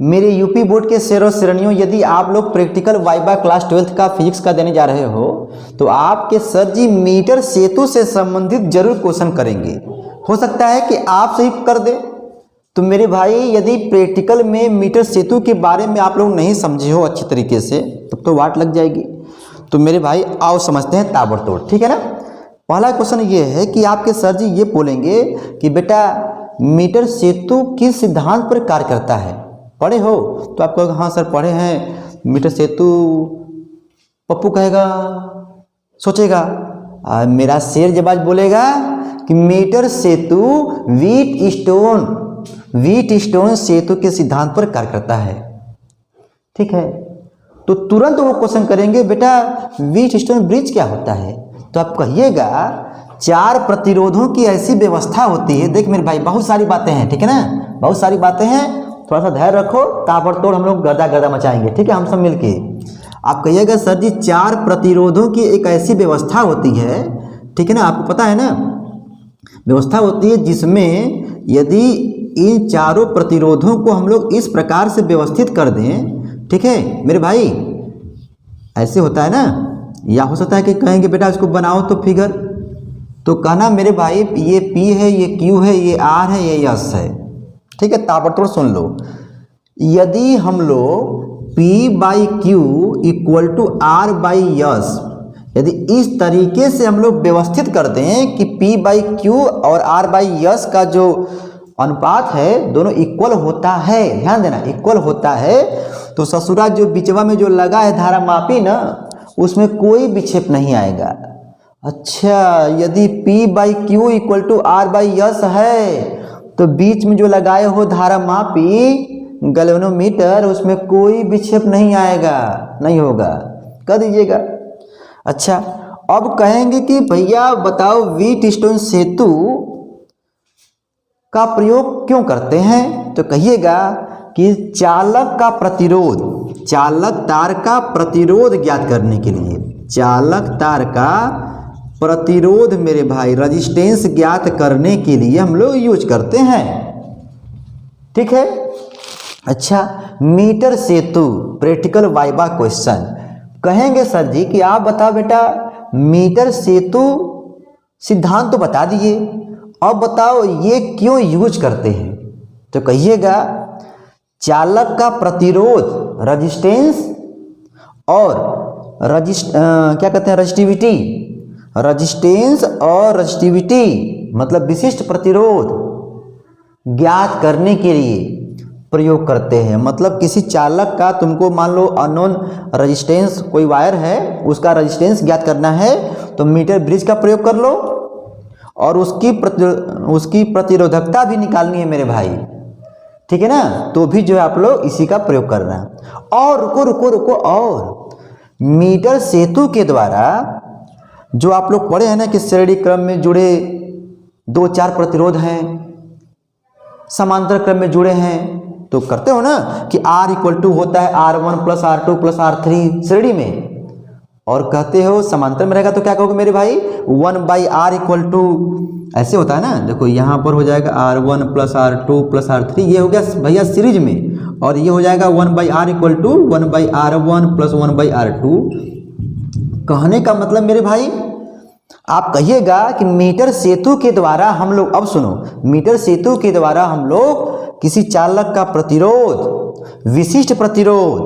मेरे UP board के शेरों श्रेणियों, यदि आप लोग प्रैक्टिकल वाइवा क्लास 12th का फिजिक्स का देने जा रहे हो तो आपके सर जी मीटर सेतु से संबंधित जरूर क्वेश्चन करेंगे। हो सकता है कि आप सही कर दे। तो मेरे भाई यदि प्रैक्टिकल में मीटर सेतु के बारे में आप लोग नहीं समझे हो अच्छी तरीके से तब तो वाट लग जाएगी। तो मेरे भाई आओ समझते हैं ताबड़तोड़, ठीक है ना। पहला क्वेश्चन ये है कि आपके सर जी ये बोलेंगे कि बेटा मीटर सेतु किस सिद्धांत पर कार्य करता है। पढ़े हो तो आप कहोगे हाँ सर पढ़े हैं मीटर सेतु। पप्पू कहेगा, सोचेगा, मेरा शेर जब आज बोलेगा कि मीटर सेतु व्हीट स्टोन सेतु के सिद्धांत पर कार्य करता है, ठीक है। तो तुरंत वो क्वेश्चन करेंगे बेटा व्हीट स्टोन ब्रिज क्या होता है। तो आप कहिएगा 4 प्रतिरोधों की ऐसी व्यवस्था होती है। देख मेरे भाई बहुत सारी बातें हैं, ठीक है ना, बहुत सारी बातें हैं, थोड़ा सा धैर्य रखो, ताबड़तोड़ हम लोग गर्दा मचाएंगे, ठीक है, हम सब मिलके। आप कहिएगा सर जी 4 प्रतिरोधों की एक ऐसी व्यवस्था होती है, ठीक है ना, आपको पता है ना, व्यवस्था होती है जिसमें यदि इन चारों प्रतिरोधों को हम लोग इस प्रकार से व्यवस्थित कर दें, ठीक है मेरे भाई, ऐसे होता है ना। या हो सकता है कि कहेंगे बेटा इसको बनाओ तो फिगर, तो कहना मेरे भाई ये P है, ये Q है, ये R है, ये S है, ठीक है। ताबड़तोड़ सुन लो, यदि हम लोग P/Q = R/S, यदि इस तरीके से हम लोग व्यवस्थित कर दें कि P/Q और R/S का जो अनुपात है दोनों इक्वल होता है, ध्यान देना इक्वल होता है, तो ससुरा जो बिचवा में जो लगा है धारा मापी ना उसमें कोई विक्षेप नहीं आएगा। अच्छा, यदि P/Q = R/S है तो बीच में जो लगाए हो धारा मापी गैल्वेनोमीटर उसमें कोई विक्षेप नहीं आएगा, नहीं होगा, कर दीजिएगा। अच्छा, अब कहेंगे कि भैया बताओ व्हीट स्टोन सेतु का प्रयोग क्यों करते हैं। तो कहिएगा कि चालक तार का प्रतिरोध ज्ञात करने के लिए, चालक तार का प्रतिरोध मेरे भाई रेजिस्टेंस ज्ञात करने के लिए हम लोग यूज करते हैं, ठीक है। अच्छा, मीटर सेतु प्रैक्टिकल वाइवा क्वेश्चन, कहेंगे सर जी कि आप बताओ बेटा मीटर सेतु सिद्धांत तो बता दिए, अब बताओ ये क्यों यूज करते हैं। तो कहिएगा चालक का प्रतिरोध रेजिस्टेंस और क्या कहते हैं रेजिस्टेंस और रजिस्टिविटी मतलब विशिष्ट प्रतिरोध ज्ञात करने के लिए प्रयोग करते हैं। मतलब किसी चालक का तुमको मान लो अननोन रेजिस्टेंस कोई वायर है उसका रेजिस्टेंस ज्ञात करना है तो मीटर ब्रिज का प्रयोग कर लो, और उसकी प्रतिरोधकता भी निकालनी है मेरे भाई, ठीक है ना, तो भी जो है आप लोग इसी का प्रयोग करना। और रुको और मीटर सेतु के द्वारा जो आप लोग पढ़े हैं ना कि श्रेणी क्रम में जुड़े 2-4 प्रतिरोध हैं, समांतर क्रम में जुड़े हैं, तो करते हो ना कि R = होता है R1 + R2 + R3 श्रेणी में, और कहते हो समांतर में रहेगा तो क्या कहोगे मेरे भाई 1/R = ऐसे होता है ना। देखो यहाँ पर हो जाएगा R1 + R2 + R3, ये हो गया भैया सीरीज में, और ये हो जाएगा 1/R = 1/R1 + 1/R2। कहने का मतलब मेरे भाई आप कहिएगा कि मीटर सेतु के द्वारा हम लोग, अब सुनो, मीटर सेतु के द्वारा हम लोग किसी चालक का प्रतिरोध विशिष्ट प्रतिरोध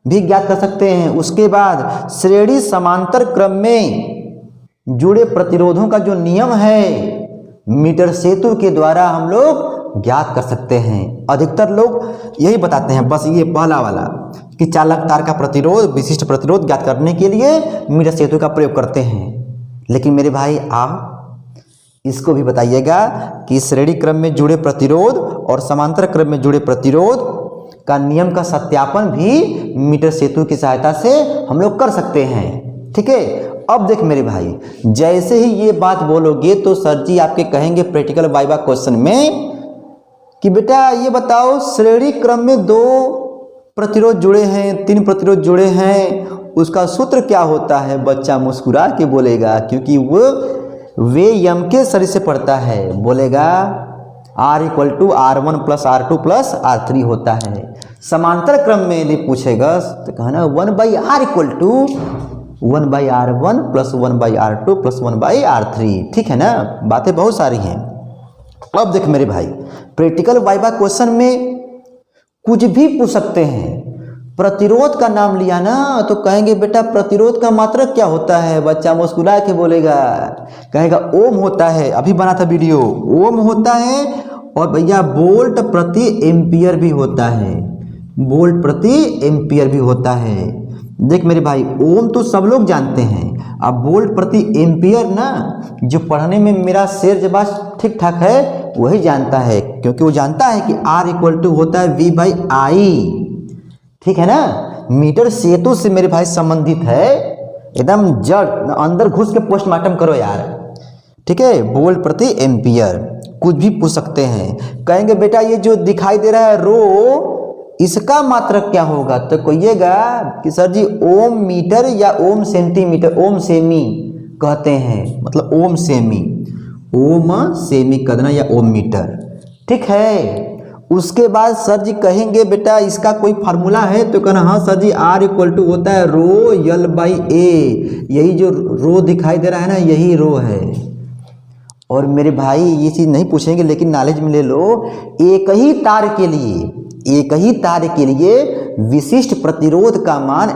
भी ज्ञात कर सकते हैं। उसके बाद श्रेणी समांतर क्रम में जुड़े प्रतिरोधों का जो नियम है मीटर सेतु के द्वारा हम लोग ज्ञात कर सकते हैं। अधिकतर लोग यही बताते हैं, बस ये पहला वाला कि चालक तार का प्रतिरोध विशिष्ट प्रतिरोध ज्ञात करने के लिए मीटर सेतु का प्रयोग करते हैं। लेकिन मेरे भाई आप इसको भी बताइएगा कि श्रेणी क्रम में जुड़े प्रतिरोध और समांतर क्रम में जुड़े प्रतिरोध का नियम का सत्यापन भी मीटर सेतु की सहायता से हम लोग कर सकते हैं, ठीक है। अब देख मेरे भाई जैसे ही ये बात बोलोगे तो सर जी आपके कहेंगे प्रैक्टिकल वाइवा क्वेश्चन में कि बेटा ये बताओ श्रेणी क्रम में 2 प्रतिरोध जुड़े हैं, 3 प्रतिरोध जुड़े हैं, उसका सूत्र क्या होता है। बच्चा मुस्कुरा के बोलेगा, क्योंकि वो वे यम के शरीर से पढ़ता है, बोलेगा R equal to R1 plus R2 plus R3 होता है। समांतर क्रम में यदि पूछेगा तो कहना 1/R equal to 1/R1 plus 1/R2 plus 1/R3। ठीक है ना, बातें बहुत सारी हैं। अब देख मेरे भाई, प्रैक्टिकल वाइवा क्वेश्चन में कुछ भी पूछ सकते हैं। प्रतिरोध का नाम लिया ना तो कहेंगे बेटा प्रतिरोध का मात्रक क्या होता है, बच्चा मुस्कुरा के बोलेगा, कहेगा ओम होता है। अभी बना था वीडियो, ओम होता है और भैया वोल्ट प्रति एम्पियर भी होता है, वोल्ट प्रति एम्पियर भी होता है। देख मेरे भाई, ओम तो सब लोग जानते हैं, अब वोल्ट प्रति एम्पियर ना जो पढ़ने में मेरा शेर जबाज ठीक ठाक है वही जानता है, क्योंकि वो जानता है कि R इक्वल टू होता है V/I। ठीक है ना, मीटर सेतु से मेरे भाई संबंधित है, एकदम जड़ अंदर घुस के पोस्टमार्टम करो यार। ठीक है, वोल्ट प्रति एम्पियर कुछ भी पूछ सकते हैं। कहेंगे बेटा ये जो दिखाई दे रहा है रो, इसका मात्रक क्या होगा, तो कहिएगा कि सर जी ओम मीटर या ओम सेंटीमीटर, ओम सेमी कहते हैं, मतलब ओम सेमी, ओम सेमी कर देना या ओम मीटर। ठीक है, उसके बाद सर जी कहेंगे बेटा इसका कोई फार्मूला है, तो कहना हाँ sir ji R equal to होता है रो L/A। यही जो रो दिखाई दे रहा है ना यही रो है। और मेरे भाई ये चीज़ नहीं पूछेंगे लेकिन नॉलेज में ले लो, एक ही तार के लिए विशिष्ट प्रतिरोध का मान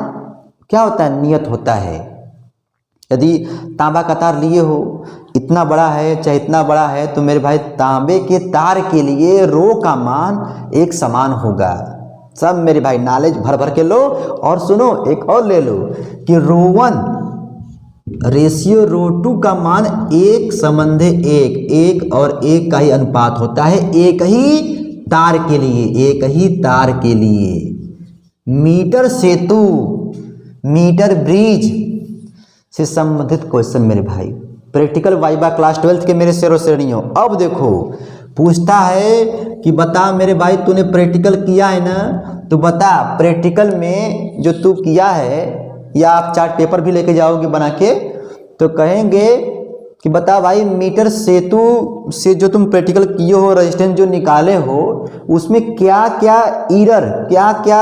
क्या होता है, नियत होता है। यदि तांबा का तार लिए हो, इतना बड़ा है चाहे इतना बड़ा है, तो मेरे भाई तांबे के तार के लिए रो का मान एक समान होगा। सब मेरे भाई नॉलेज भर भर के लो। और सुनो एक और ले लो कि रो1 रेशियो रो2 का मान एक संबंधे एक और एक का ही अनुपात होता है, एक ही तार के लिए। मीटर सेतु, मीटर ब्रिज से संबंधित क्वेश्चन मेरे भाई, प्रैक्टिकल वाइवा क्लास 12 के मेरे शेरों श्रेणियों। अब देखो पूछता है कि बता मेरे भाई तूने प्रैक्टिकल किया है ना, तो बता प्रैक्टिकल में जो तू किया है, या आप चार्ट पेपर भी लेके जाओगे बना के, तो कहेंगे कि बता भाई मीटर सेतु से जो तुम प्रैक्टिकल किए हो, रेजिस्टेंस जो निकाले हो, उसमें क्या क्या एरर, क्या क्या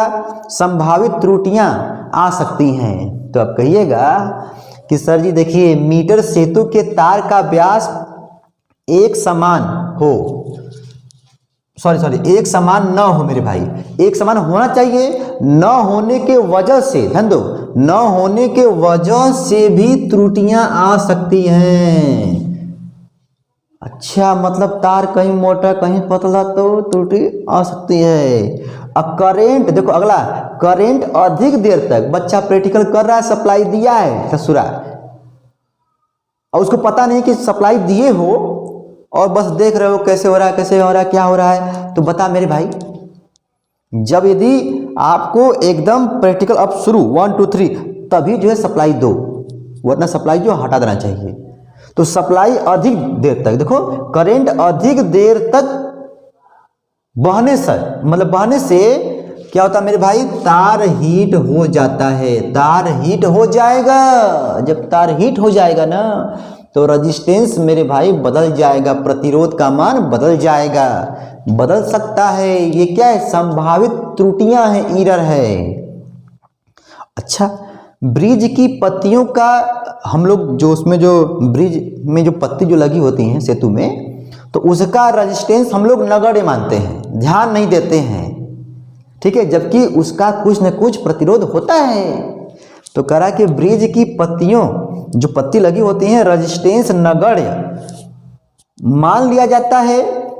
संभावित त्रुटियां आ सकती हैं। तो अब कहिएगा कि सर जी देखिए मीटर सेतु के तार का व्यास एक समान हो, एक समान न हो मेरे भाई, एक समान होना चाहिए। न होने के वजह से, ध्यान दो, न होने के वजह से भी त्रुटियां आ सकती हैं। अच्छा, मतलब तार कहीं मोटा कहीं पतला तो त्रुटि आ सकती है। अब करेंट देखो, अगला करेंट अधिक देर तक, बच्चा प्रैक्टिकल कर रहा है, सप्लाई दिया है ससुरा, और उसको पता नहीं कि सप्लाई दिए हो और बस देख रहे हो कैसे हो रहा है, क्या हो रहा है। तो बता मेरे भाई, जब यदि आपको एकदम प्रैक्टिकल अब शुरू 1 2 3 तभी जो है सप्लाई दो, वरना सप्लाई जो हटा देना चाहिए। तो सप्लाई अधिक देर तक, देखो करंट अधिक देर तक बहने से, मतलब बहने से क्या होता है मेरे भाई, तार हीट हो जाता है, तार हीट हो जाएगा। जब तार हीट हो जाएगा ना तो रेजिस्टेंस मेरे भाई बदल जाएगा, प्रतिरोध का मान बदल जाएगा, बदल सकता है। ये क्या है, संभावित त्रुटियां हैं, एरर है। अच्छा, ब्रिज की पत्तियों का हम लोग जो उसमें जो ब्रिज में जो पत्ती जो लगी होती हैं सेतु में, तो उसका रेजिस्टेंस हम लोग नगण्य मानते हैं, ध्यान नहीं देते हैं। ठीक है, जबकि उसका कुछ न कुछ प्रतिरोध होता है। तो कह रहा कि ब्रिज की पत्तियों, जो पत्ती लगी होती हैं, रेजिस्टेंस नगण्य मान लिया जाता है,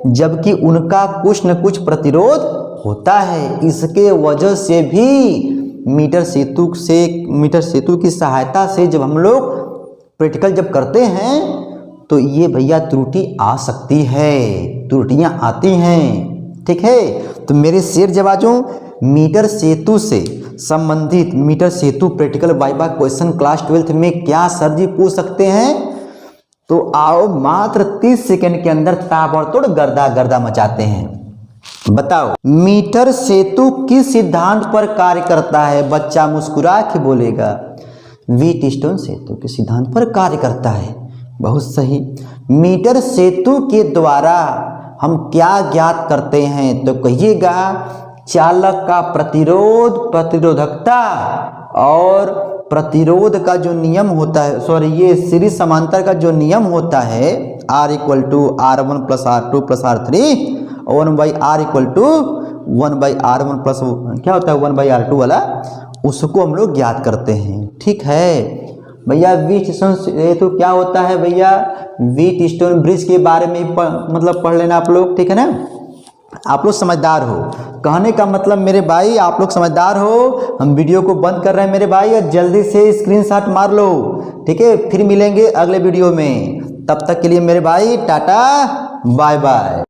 जबकि उनका कुछ न कुछ प्रतिरोध होता है। इसके वजह से भी मीटर सेतु की सहायता से जब हम लोग प्रैक्टिकल जब करते हैं तो ये भैया त्रुटि आ सकती है, त्रुटियां आती हैं। ठीक है, तो मेरे शेर जवाजों, मीटर सेतु से संबंधित मीटर सेतु प्रैक्टिकल वाइवा क्वेश्चन क्लास 12 में क्या सर जी पूछ सकते हैं, तो आओ मात्र 30 सेकंड के अंदर ताबड़तोड़ गर्दा मचाते हैं। बताओ मीटर सेतु किस सिद्धांत पर कार्य करता है, बच्चा मुस्कुरा के बोलेगा व्हीटस्टोन सेतु के सिद्धांत पर कार्य करता है। बहुत सही, मीटर सेतु के द्वारा हम क्या ज्ञात करते हैं? तो कहिएगा चालक का प्रतिरोध, प्रतिरोधकता और प्रतिरोध का जो नियम होता है, सॉरी ये सीरीज समांतर का जो नियम होता है R equal to R1 plus R2 plus R3 और 1/R equal to 1/R1 plus क्या होता है 1/R2 वाला, उसको हम लोग ज्ञात करते हैं। ठीक है भैया, व्हीटस्टोन ये तो क्या होता है भैया, व्हीटस्टोन ब्रिज के बारे में मतलब पढ़ लेना आप लोग, ठीक है ना। आप लोग समझदार हो, कहने का मतलब मेरे भाई आप लोग समझदार हो। हम वीडियो को बंद कर रहे हैं मेरे भाई, और जल्दी से स्क्रीनशॉट मार लो, ठीक है। फिर मिलेंगे अगले वीडियो में, तब तक के लिए मेरे भाई टाटा बाय बाय।